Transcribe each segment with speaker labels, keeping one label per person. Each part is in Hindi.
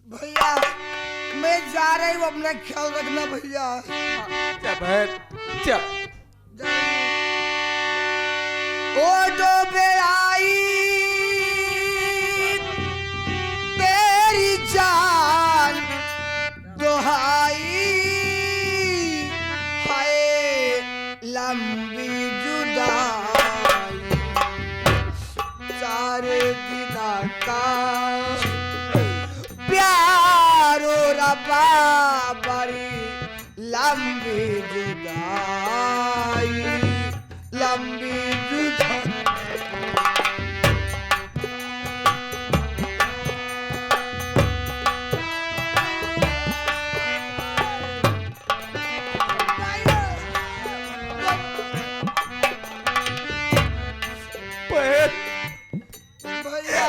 Speaker 1: भैया मैं जा रही हूँ, अपना ख्याल रखना भैया।
Speaker 2: क्या बहन क्या?
Speaker 1: ओ डोबे आई तेरी जान दुहाई, हाय लंबी जुदाई, सारे दिना का प्यारो रबा बड़ी लंबी जुदाई, लंबी जुदाई।
Speaker 2: बहन
Speaker 1: भैया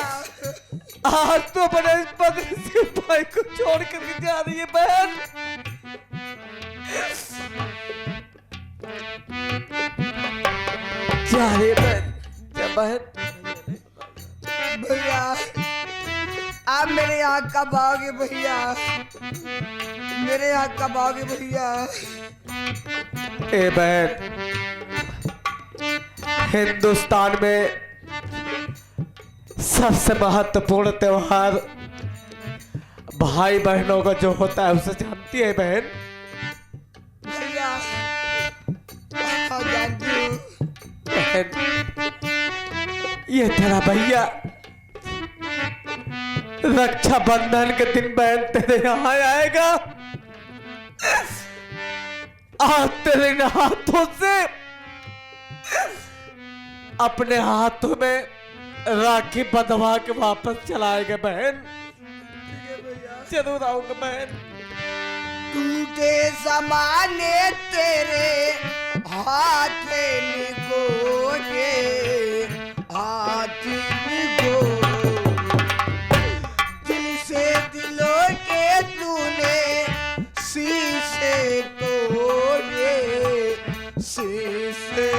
Speaker 2: आज तो बड़े बदले से भाई को छोड़ कर जा रही है बहन। जा रही है बहन, जा बहन।
Speaker 1: भैया आप मेरे यहाँ कब आओगे भैया? मेरे यहाँ कब आओगे भैया?
Speaker 2: ए बहन, हिंदुस्तान में सबसे महत्वपूर्ण त्योहार भाई बहनों का जो होता है उसे जानती है बहन?
Speaker 1: भैया हाँ जानती हूँ।
Speaker 2: बहन ये तेरा भैया रक्षाबंधन के दिन बहन तेरे यहाँ आएगा। आज तेरे इन हाथों से अपने हाथों में राखी बंधवा के वापस चलाएगा बहन। जरूर आऊंगा बहन।
Speaker 1: टूटे जमाने तेरे हाथ निगोरे, हाथ निगोरे, दिल से दिलों के तूने शीशे तोड़े, शीशे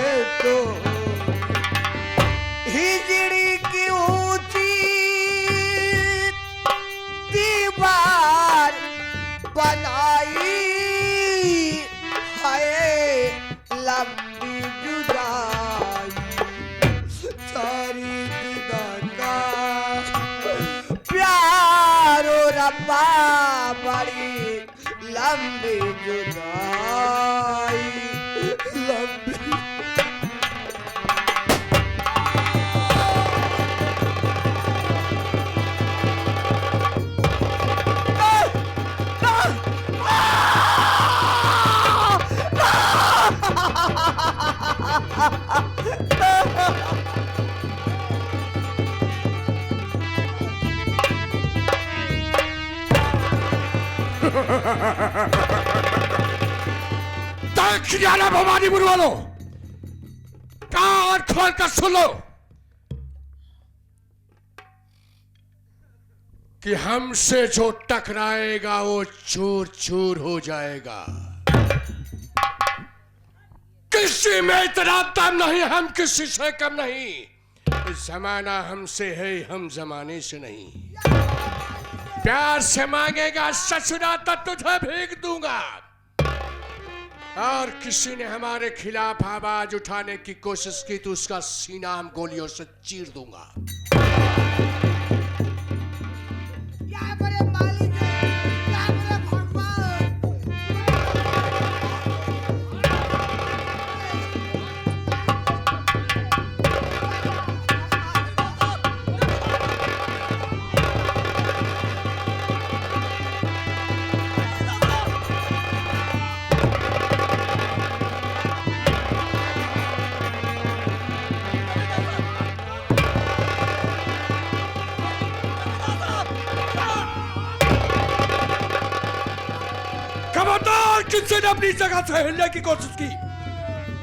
Speaker 1: तोड़े, हिजड़ी की ऊंची दीवार बनाई, हाय लंबी जुदाई, सारी जुदा का प्यारो रब्बा बड़ी लंबी जुदाई, लंबी।
Speaker 3: खिजाना भवानीपुर वालों, कान खोल कर सुन लो कि हमसे जो टकराएगा वो चूर चूर हो जाएगा। किसी में इतना दम नहीं, हम किसी से कम नहीं। जमाना हमसे है, हम जमाने से नहीं। प्यार से मांगेगा ससुरा तो तुझे भीग दूंगा, और किसी ने हमारे खिलाफ आवाज उठाने की कोशिश की तो उसका सीना हम गोलियों से चीर दूंगा। किसी ने अपनी जगह से हिलने की कोशिश की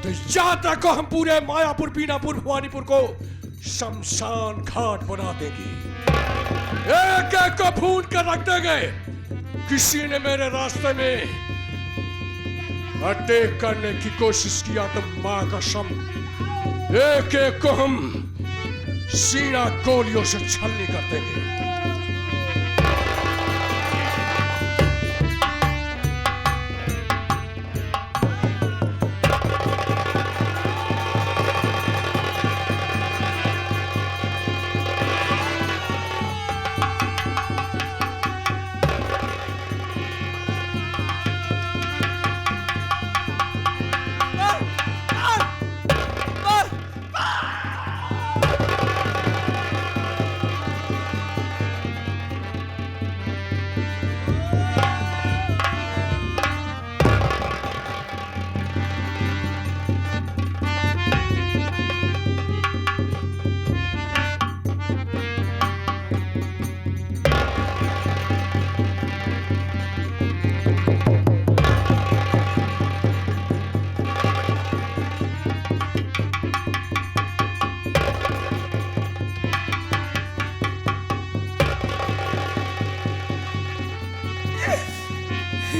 Speaker 3: तो याद रखो, हम पूरे मायापुर, बीनापुर, भवानीपुर को शमशान घाट बना देंगे। एक एक को भून कर रख देंगे। किसी ने मेरे रास्ते में अटैक करने की कोशिश किया तो मां कसम एक एक को हम सीना गोलियों से छलनी कर देंगे।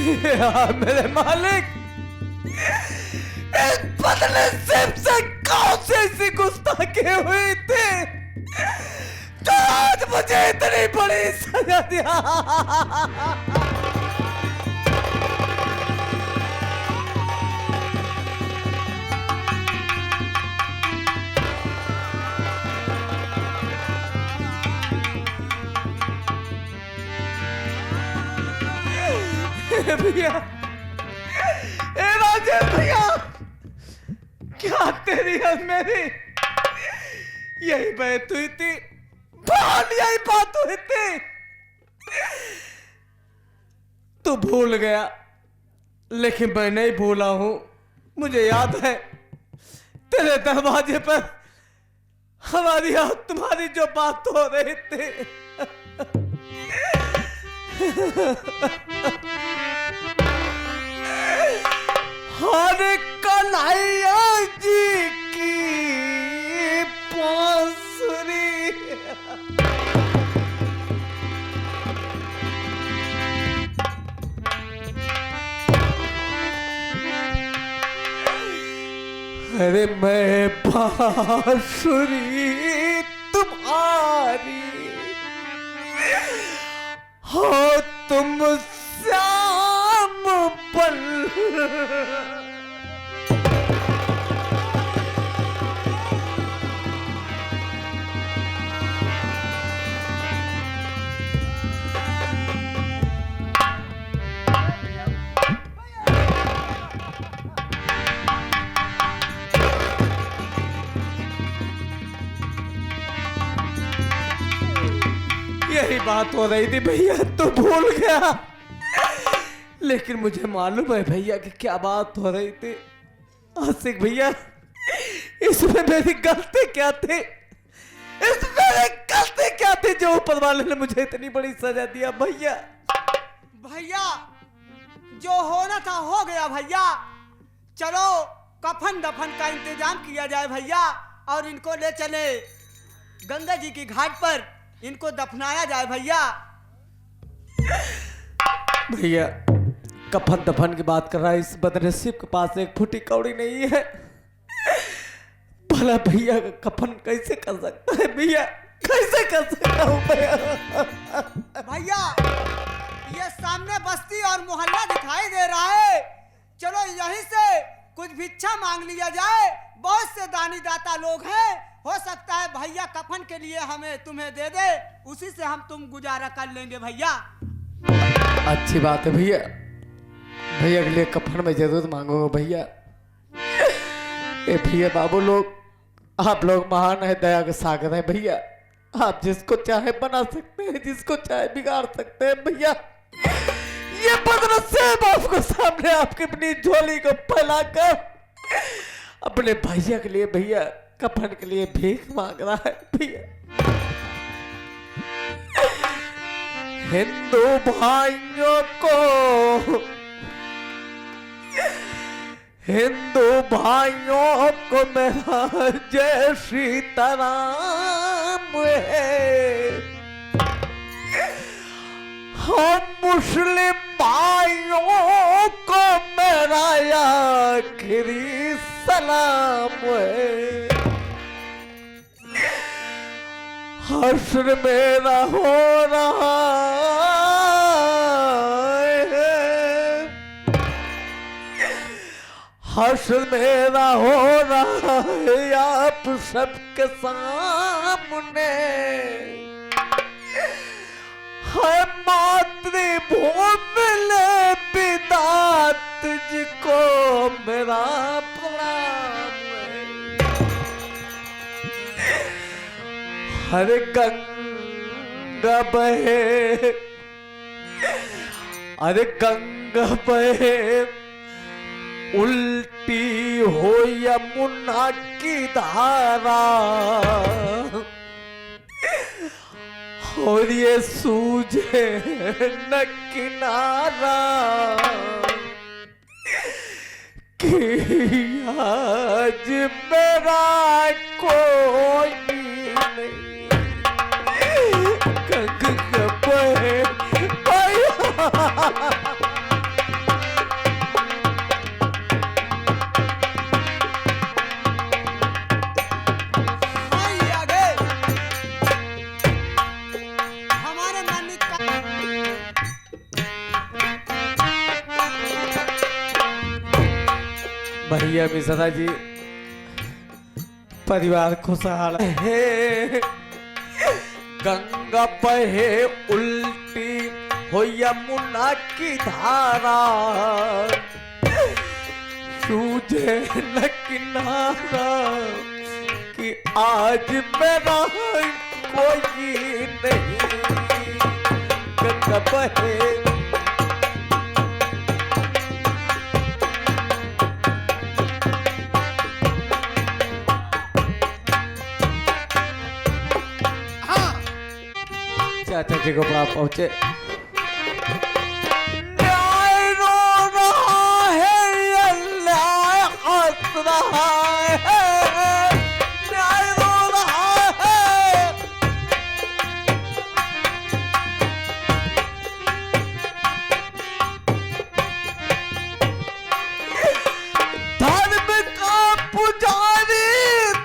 Speaker 2: मेरे मालिक, इस बदनसीब से कौन सी ऐसी गुस्ताखी हुई थी तो आज मुझे इतनी बड़ी सजा दिया। भैया, ए राजेश भैया, क्या तेरी और मेरी यही बात हुई थी? यही बात हुई थी। तू भूल गया, लेकिन मैं नहीं भूला हूं। मुझे याद है तेरे दरवाजे पर हमारी और तुम्हारी जो बात हो रही थी। हरे कन्हैया जी की बांसुरी। अरे मैं बांसुरी तुम्हारी हो, तुम श्याम बन। यही बात हो रही थी भैया, तो भूल गया। लेकिन मुझे मालूम है भैया कि क्या बात हो रही थी। आशिक भैया, इसमें मेरी गलती क्या थी? इसमें गलती क्या थी जो ऊपर वाले ने मुझे इतनी बड़ी सजा दिया? भैया
Speaker 1: भैया, जो होना था हो गया भैया। चलो कफन दफन का इंतजाम किया जाए भैया, और इनको ले चले गंगा जी की घाट पर, इनको दफनाया जाए भैया।
Speaker 2: भैया, कफन दफन की बात कर रहा है, इस बदनसीब के पास एक फुटी कौड़ी नहीं है। भला भैया का कफन कैसे कर सकता है? भैया कैसे कर सकता हूँ भैया?
Speaker 1: भैया, ये सामने बस्ती और मोहल्ला दिखाई दे रहा है, चलो यहीं से कुछ भिक्षा मांग लिया जाए। बहुत से दानी दाता लोग हैं, हो सकता है भैया कफन के लिए हमें तुम्हें दे दे, उसी से हम तुम गुजारा कर लेंगे भैया।
Speaker 2: अच्छी बात है भैया, भैया के लिए कफन में जरूर मांगूंगा भैया। ए भैया बाबू लोग, आप लोग महान है, दया के सागर हैं भैया। आप जिसको चाहे बना सकते हैं, जिसको चाहे बिगाड़ सकते हैं भैया। ये बदनसीब आपको सामने आपकी अपनी झोली को फैलाकर अपने भैया के लिए भैया कफन के लिए भीख मांग रहा है भैया। हिंदू भाइयों को, हिंदू भाइयों को मेरा जय सीताराम है। हम मुस्लिम भाइयों को मेरा आखिरी सलाम है। हश्र मेरा हो रहा है, हश्र मेरा हो रहा है आप सबके सामने। है मातृभूमि ले विदात जी को मेरा प्रणाम है। हर गंगा बहे, अरे गंगा बहे उल्टी हो यमुना की धारा, और ये सूझे न किनारा कि आज मेरा कोई नहीं। गंगा बहे भैया मिश्रा जी परिवार खुशहाल है। गंगा बहे उल्टी हो यमुना की धारा, सूझे न किनारा कि आज मेरा कोई नहीं। गंगा बहे चाचा जी को बड़ा पहुंचे। न्याय रो रहा है, अन्याय हंस रहा है, न्याय रो रहा है। धर्म का पुजारी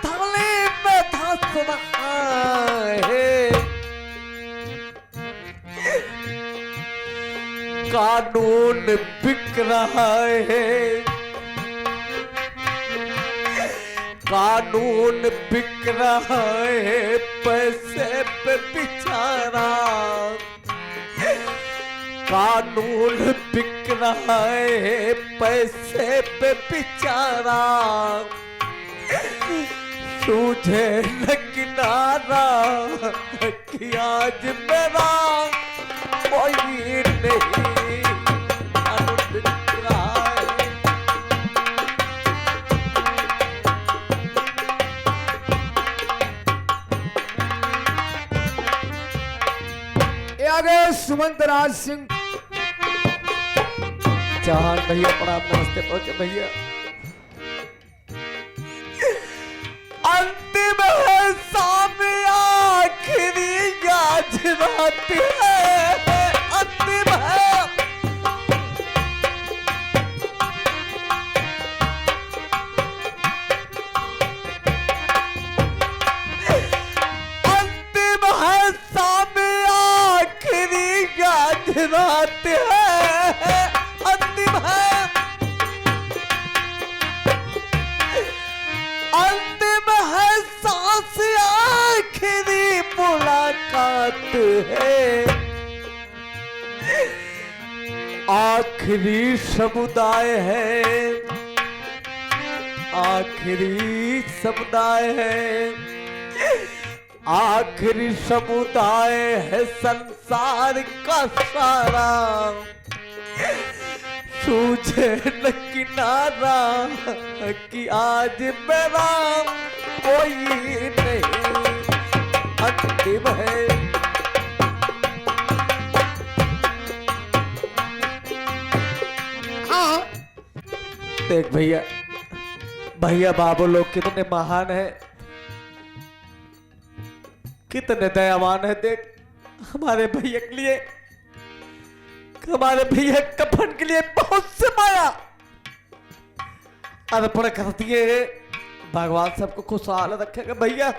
Speaker 2: थाली में धंस रहा है। कानून बिक रहा है, कानून बिक रहा है, पैसे पे बिचारा। कानून बिक रहा है, पैसे पे बिचारा। सूझे न किनारा कि आज मेरा कोई नहीं।
Speaker 4: आगे सुमंत राज सिंह
Speaker 2: चौहान भैया प्रणाम, नमस्ते। पहुंचे भैया। अंतिम है सामने आखिरी आज रात है, अंतिम है। अंतिम है सामने आखिरी आज रात है, अंतिम है। अंतिम है सांस आखिरी मुलाकात है। आखिरी समुदाय है, आखिरी समुदाय है, आखिरी समुदाय है संसार का सारा। सूझे न किनारा कि आज मेरा कोई नहीं। अंतिम है। देख भैया, भैया बाबू लोग कितने महान है, कितने दयावान है। देख हमारे भैया के लिए, हमारे भैया कफन के लिए बहुत से माया अर्पण कर दिए। भगवान सबको खुशहाल रखेगा भैया।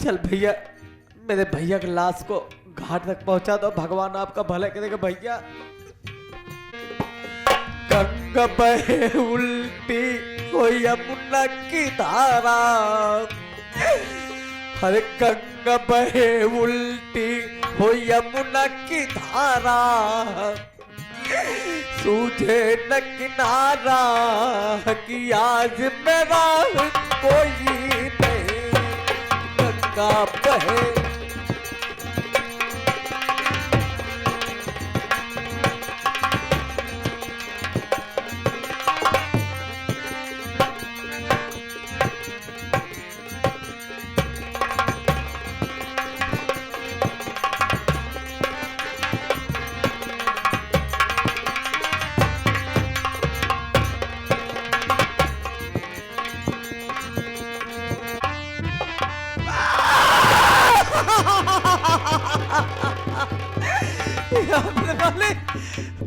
Speaker 2: चल भैया, मेरे भैया की लाश को घाट तक पहुंचा दो, भगवान आपका भला करेगा भैया। गंगा बहे उल्टी हो यमुना की धारा, हरे गंगा बहे उल्टी हो यमुना की धारा। सूझे न किनारा कि आज मेरा कोई नहीं। गंगा बहे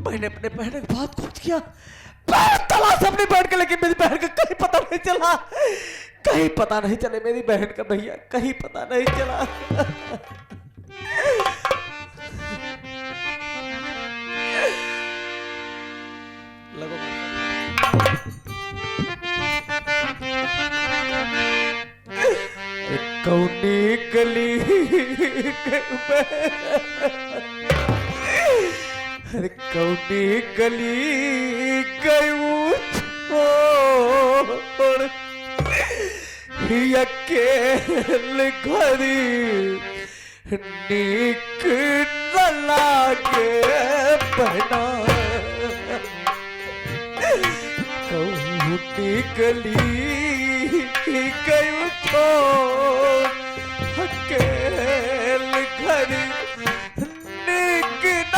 Speaker 2: मैंने अपने बहन का बहुत खोज किया, तलाश अपनी बहन का, लेकिन मेरी बहन का कहीं पता नहीं चला, कहीं पता नहीं चले मेरी बहन का भैया, कहीं पता नहीं चला। लगो कौनी गली अरे कौनी गली गयूं छोड़ अकेल घरी नीक न लागे बना कौनी गली गयूं छोड़ अकेल घरी नीक न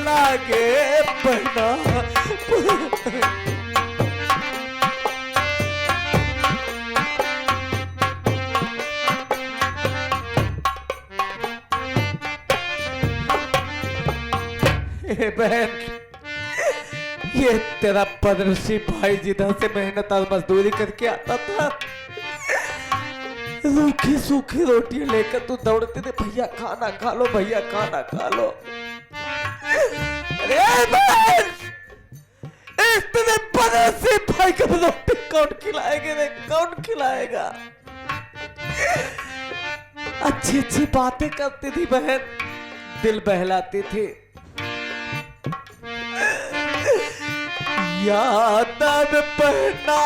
Speaker 2: लागे बना बहन ये तेरा पदरसी भाई जिधर से मेहनत और मजदूरी करके आता था रूखी सूखी रोटियां लेकर तू दौड़ते थे भैया खाना खा लो भैया खाना खा लो। अरे बहन इतने पदरसी भाई को रोटी कौन खिलाएगा रे कौन खिलाएगा। अच्छी अच्छी बातें करती थी बहन दिल बहलाती थी। याद पहना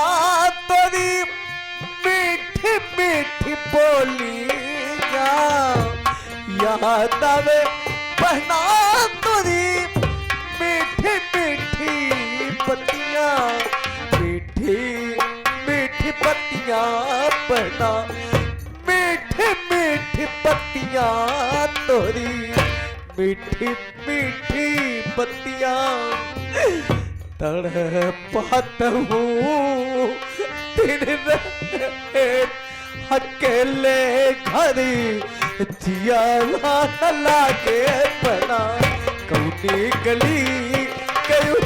Speaker 2: तेरी मीठी मीठी बोलियां याद पहना तेरी मीठी मीठी पत्तियां मीठी मीठी पत्तियां पहना मीठी मीठी पत्तियां तोरी मीठी मीठी पत्तियां तड़पात हूँ दिन अकेले घरी जिया न लागे बना कौनी गली कयूं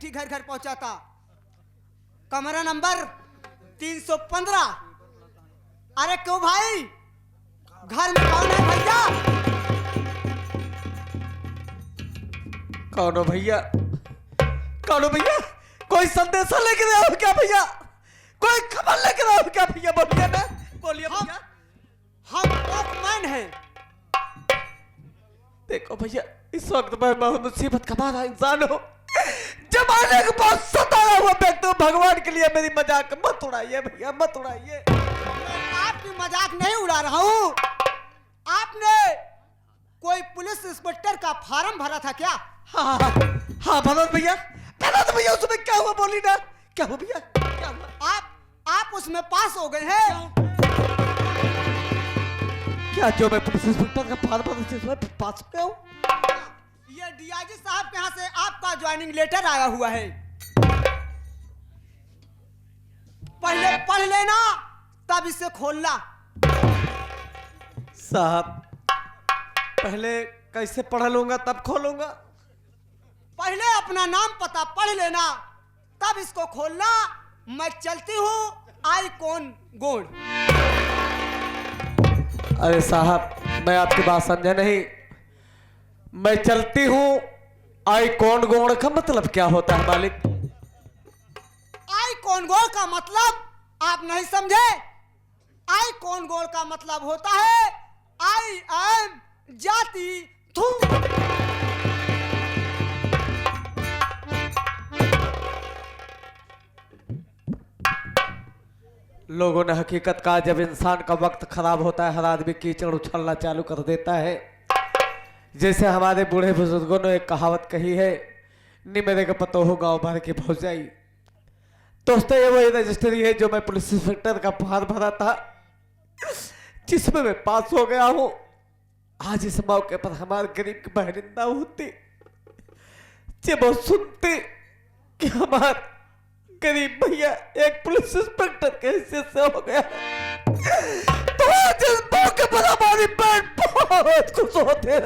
Speaker 1: घर घर पहुंचाता कमरा नंबर 315। अरे क्यों भाई घर में कौन है भैया।
Speaker 2: कौन हो भैया कोई संदेशा लेके आए हो क्या भैया कोई खबर लेके आए हो क्या भैया बोलिए ना बोलिए भैया।
Speaker 1: हम ओकमैन हैं।
Speaker 2: देखो भैया इस वक्त मैं बहुत मुसीबत का मारा इंसान हूँ जमाने के पास सताया हुआ व्यक्ति भगवान के लिए मेरी मजाक मत उड़ाइए भैया मत उड़ाइए।
Speaker 1: आपकी मजाक नहीं उड़ा रहा हूँ। आपने कोई पुलिस इंस्पेक्टर का फॉर्म भरा था क्या।
Speaker 2: हाँ भरत भैया उसमें क्या हुआ बोली ना क्या हुआ भैया क्या हुआ।
Speaker 1: आप उसमें पास हो गए हैं
Speaker 2: क्या जो मैं पुलिस इंस्पेक्टर का फॉर्म भरा उसमें पास हो गया हूँ।
Speaker 1: ये डीआईजी साहब के यहाँ से आपका ज्वाइनिंग लेटर आया हुआ है। पहले पढ़ लेना तब इसे खोलना।
Speaker 2: साहब पहले कैसे पढ़ लूंगा तब खोलूंगा।
Speaker 1: पहले अपना नाम पता पढ़ लेना तब इसको खोलना। मैं चलती हूँ आई कौन गोड़।
Speaker 2: अरे साहब मैं आपकी बात समझा नहीं। मैं चलती हूँ आई कौन गोड़ का मतलब क्या होता है मालिक।
Speaker 1: आई कौन गोड़ का मतलब आप नहीं समझे। आई कौन गोड़ का मतलब होता है आई एम जाति थू।
Speaker 2: लोगों ने हकीकत कहा जब इंसान का वक्त खराब होता है हर आदमी कीचड़ उछलना चालू कर देता है। जैसे हमारे बूढ़े बुजुर्गों ने एक कहावत कही है नि मेरे का पतो हो गाँव भर की भौजाई। दोस्तों ये वही रजिस्ट्री है जो मैं पुलिस इंस्पेक्टर का फॉर्म भरा था जिसमें मैं पास हो गया हूँ। आज इस मौके पर हमारे गरीब की बहनिंदा होती जब वो सुनते कि हमारे गरीब भैया एक पुलिस इंस्पेक्टर के हिस्से से हो गया तो जज्बों के पर हमारी बहन बहुत खुश होते हैं।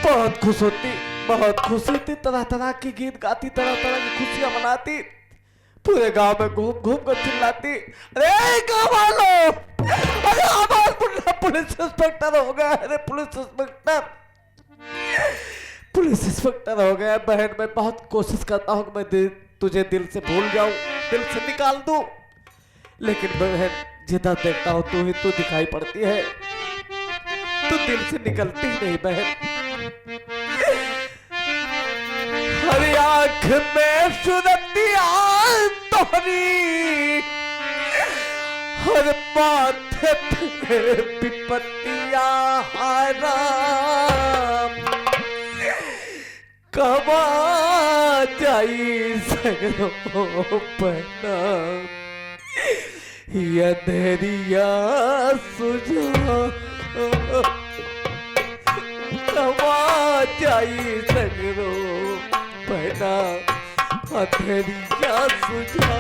Speaker 2: बहुत खुश होती, तरह तरह के गीत गाती, तरह तरह की खुशियां मनाती, पूरे गांव में घूम घूम कर चिल्लाती, अरे गाँव वालों, अरे हमारा मुन्ना पुलिस इंस्पेक्टर हो गया, अरे पुलिस इंस्पेक्टर हो गया। बहन मैं बहुत कोशिश करता हूँ कि मैं तुझे दिल से भूल जाऊं, दिल से निकाल दूं, लेकिन बहन जिधर देखता हूँ तू ही तू दिखाई पड़ती है, तू दिल से निकलती ही नहीं बहन। हर आंख में सूरतिया तोहरी, हर माथे पे विपत्तिया हराम, कमा जाई सगरो पना, ये अंधेरिया सुझा, कमा जाई सगरो पना, अंधेरिया सुझा।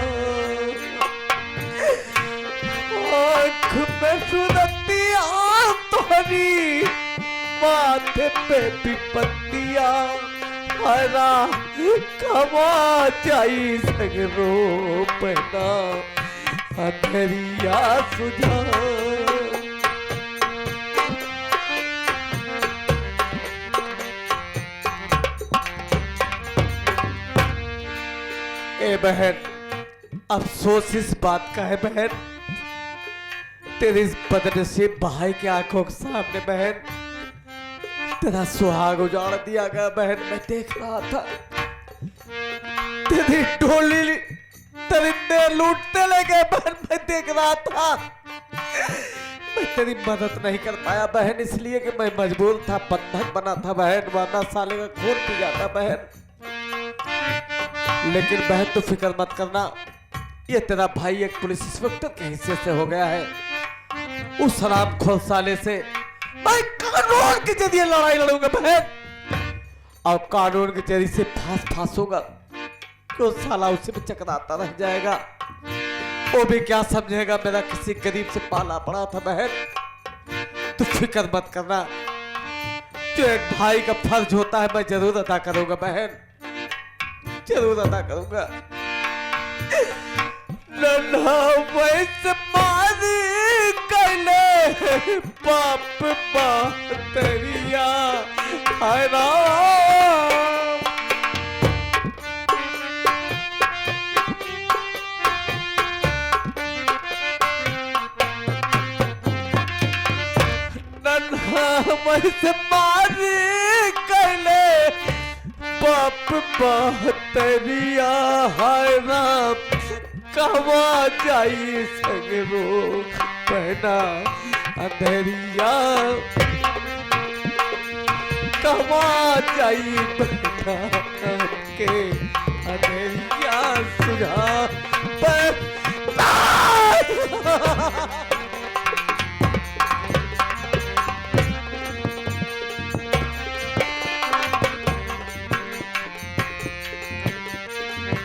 Speaker 2: आँख में सूरतिया तोहरी, माथे पे विपत्तिया हरा, कमा जाई सगरो पना, अंधेरिया सुझा। ए बहन, अफसोस इस बात का है बहन, तेरे इस बदनसीब भाई की आंखों के सामने बहन तेरा सुहाग उजाड़ दिया गया। बहन मैं देख रहा था तेरी डोली परिंदे लूटते ले गए बहन, मैं देख रहा था। मैं तेरी मदद नहीं कर पाया बहन, इसलिए कि मैं मजबूर था, बंधक बना था बहन, वरना साले का खून पी जाता बहन। लेकिन बहन तू फिक्र मत करना, ये तेरा भाई एक पुलिस इंस्पेक्टर के हिस्से से हो गया है। उस हरामखोर साले से मैं कानून के जरिए लड़ाई लड़ूंगा बहन, और कानून के जरिए से फांस होगा, तो साला उसे भी चकराता रह जाएगा। वो भी क्या समझेगा, मेरा किसी गरीब से पाला पड़ा था बहन। तू फिक्र मत करना, जो एक भाई का फर्ज होता है मैं जरूर अदा करूंगा बहन, जरूर अदा करूंगा। नन्हा वैसे मारी कैले बाप बातरिया, हाय राम। नन्हा वैसे मारी कैले बाप बातरिया, हाय राम। कमा जाई सगरो पहना, अंधेरिया कमा जाई पहना के, अंधेरिया सुझा पर